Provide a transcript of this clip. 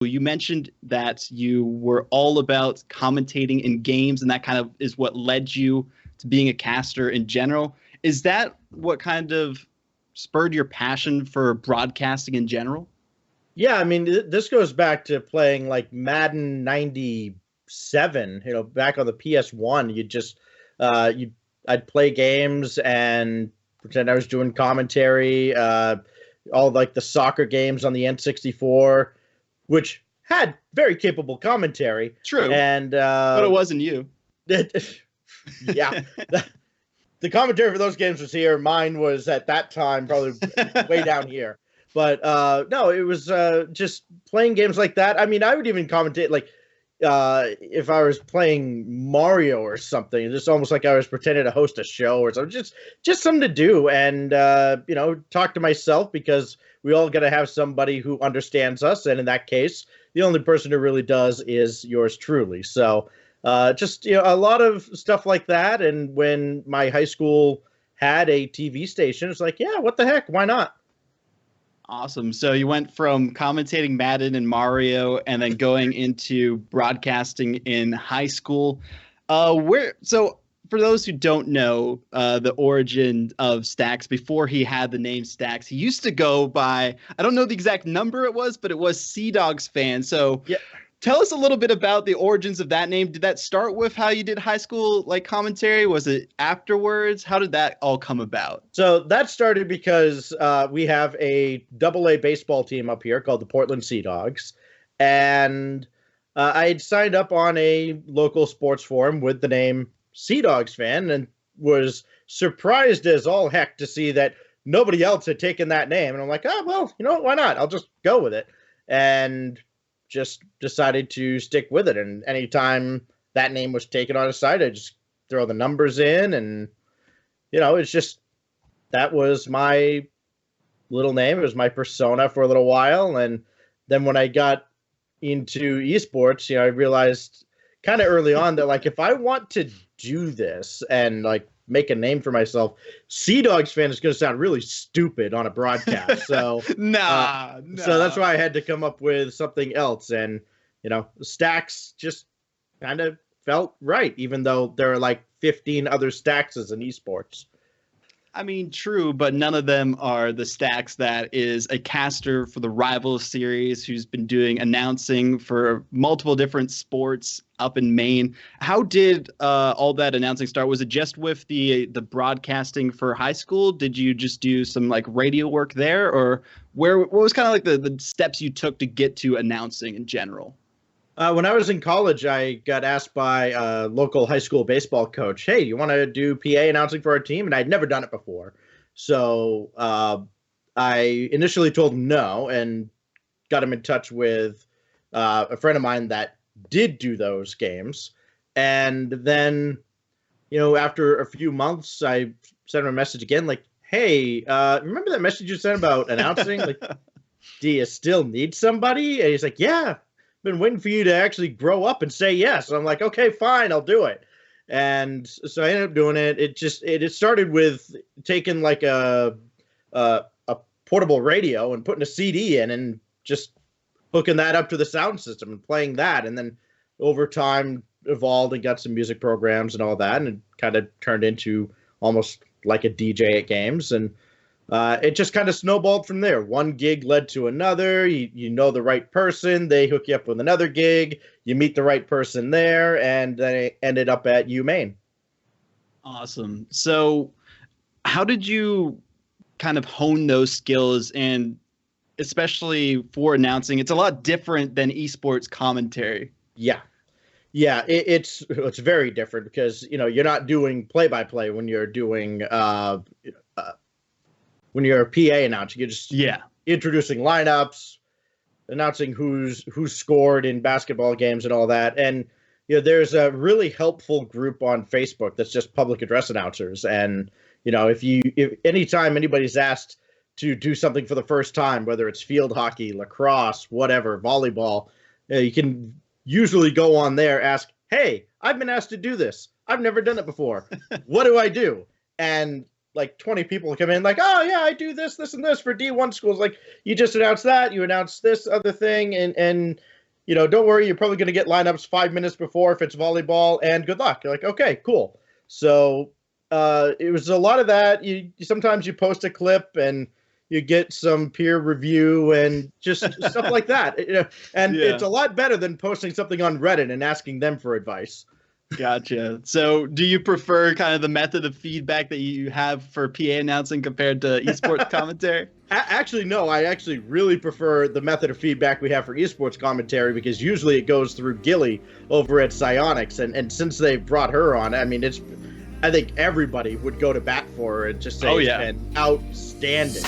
You mentioned that you were all about commentating in games, and that kind of is what led you to being a caster in general. Is that what kind of spurred your passion for broadcasting in general? Yeah, I mean, this goes back to playing like Madden 97, back on the PS1. I'd play games and pretend I was doing commentary, all like the soccer games on the N64, which had very capable commentary. True, And but it wasn't you. yeah, the commentary for those games was here. Mine was at that time probably way down here. But no, it was just playing games like that. I mean, I would even commentate like if I was playing Mario or something, just almost like I was pretending to host a show or something. Just something to do and talk to myself, because we all got to have somebody who understands us, and in that case, the only person who really does is yours truly. So just a lot of stuff like that. And when my high school had a TV station, it's like, yeah, what the heck, why not? Awesome. So you went from commentating Madden and Mario and then going into broadcasting in high school. So for those who don't know the origin of Stax, before he had the name Stax, he used to go by, I don't know the exact number it was, but it was Sea Dogs Fan. So Yeah. Tell us a little bit about the origins of that name. Did that start with how you did high school like commentary? Was it afterwards? How did that all come about? So that started because we have a double A baseball team up here called the Portland Sea Dogs. And I had signed up on a local sports forum with the name Sea Dogs Fan and was surprised as all heck to see that nobody else had taken that name. And I'm like, oh, well, why not? I'll just go with it. And just decided to stick with it. And anytime that name was taken on a site, I just throw the numbers in, and it's just, that was my little name. It was my persona for a little while. And then when I got into esports, I realized kind of early on that, like, if I want to do this and like make a name for myself, Sea Dogs Fan is going to sound really stupid on a broadcast. So nah. So that's why I had to come up with something else. And Stax just kind of felt right, even though there are like 15 other Staxes in esports. I mean, true, but none of them are the Stax that is a caster for the Rival series who's been doing announcing for multiple different sports up in Maine. How did all that announcing start? Was it just with the broadcasting for high school? Did you just do some like radio work there, or what was kind of like the steps you took to get to announcing in general? When I was in college, I got asked by a local high school baseball coach, hey, you want to do PA announcing for our team? And I'd never done it before. So I initially told him no and got him in touch with a friend of mine that did do those games. And then, after a few months, I sent him a message again, like, hey, remember that message you sent about announcing? Like, do you still need somebody? And he's like, yeah. Been waiting for you to actually grow up and say yes. And I'm like, okay, fine, I'll do it. And so I ended up doing it. It started with taking like a portable radio and putting a CD in and just hooking that up to the sound system and playing that. And then over time evolved and got some music programs and all that. And it kind of turned into almost like a DJ at games. And it just kind of snowballed from there. One gig led to another. You know the right person. They hook you up with another gig. You meet the right person there. And then it ended up at UMaine. Awesome. So how did you kind of hone those skills? And especially for announcing, it's a lot different than esports commentary. Yeah. Yeah, it's very different because, you're not doing play-by-play when you're doing when you're a PA announcer. You're just introducing lineups, announcing who's scored in basketball games and all that. And there's a really helpful group on Facebook that's just public address announcers. And if anytime anybody's asked to do something for the first time, whether it's field hockey, lacrosse, whatever, volleyball, you can usually go on there, ask, hey, I've been asked to do this. I've never done it before. What do I do? And like 20 people come in like, oh yeah, I do this, this, and this for D1 schools. Like, you just announced that, you announced this other thing, and don't worry, you're probably going to get lineups 5 minutes before if it's volleyball, and good luck. You're like, okay, cool. So it was a lot of that. Sometimes you post a clip and you get some peer review and just stuff like that. And it's a lot better than posting something on Reddit and asking them for advice. Gotcha. So do you prefer kind of the method of feedback that you have for PA announcing compared to esports commentary? Actually, no. I actually really prefer the method of feedback we have for esports commentary, because usually it goes through Gilly over at Psyonix. And since they've brought her on, I think everybody would go to bat for her and just say it's been outstanding.